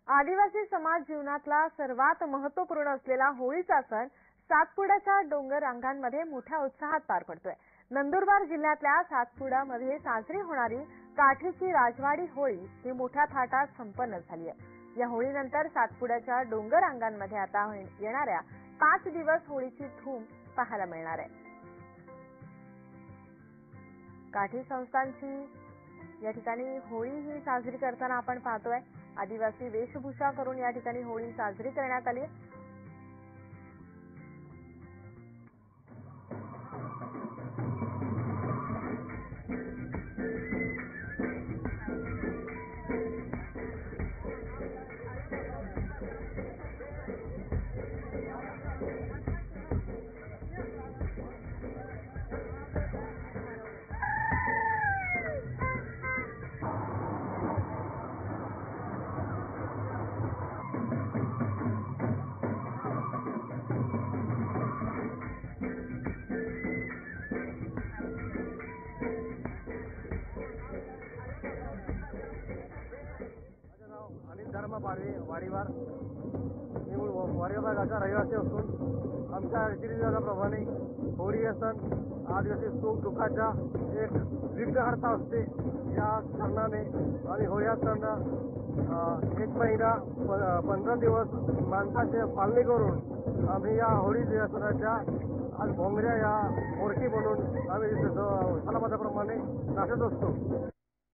आदिवासी समाज जीवनातला सर्वात महत्त्वपूर्ण असलेला होळीचा सण सातपुड्याच्या डोंगर रांगांमध्ये मोठ्या उत्साहात पार पडतोय। नंदुरबार जिल्ह्यातल्या सातपुडामध्ये साजरी होणारी काठीची राजवाडी होळी ही मोठ्या थाटात संपन्न झाली आहे। या होळीनंतर सातपुड्याच्या डोंगर रांगांमध्ये आता येणाऱ्या 5 दिवस होळीची धूम पाहायला मिळणार आहे। काठी संस्थांची या ठिकाणी होळी ही साजरी करताना आपण पाहतोय। आदिवासी वेशभूषा करून या ठिकाणी होळी साजरी करण्यात आली। अनिल धर्म पाडवे वाडीवार मी वाडीवार भागाचा रहिवासी असून आमच्या रीतिरिवाजाप्रमाणे होळी हा सण आदिवासी सुख दुःखाचा एक विघ्नहर्ता असते। या कारणाने आणि होळी हा सण 1 महिना 15 दिवस माणसाचे पालणे करून आम्ही या होळी सणाच्या आज भोंगऱ्या या मोरकी म्हणून आम्ही सणाप्रमाणे नाचत असतो।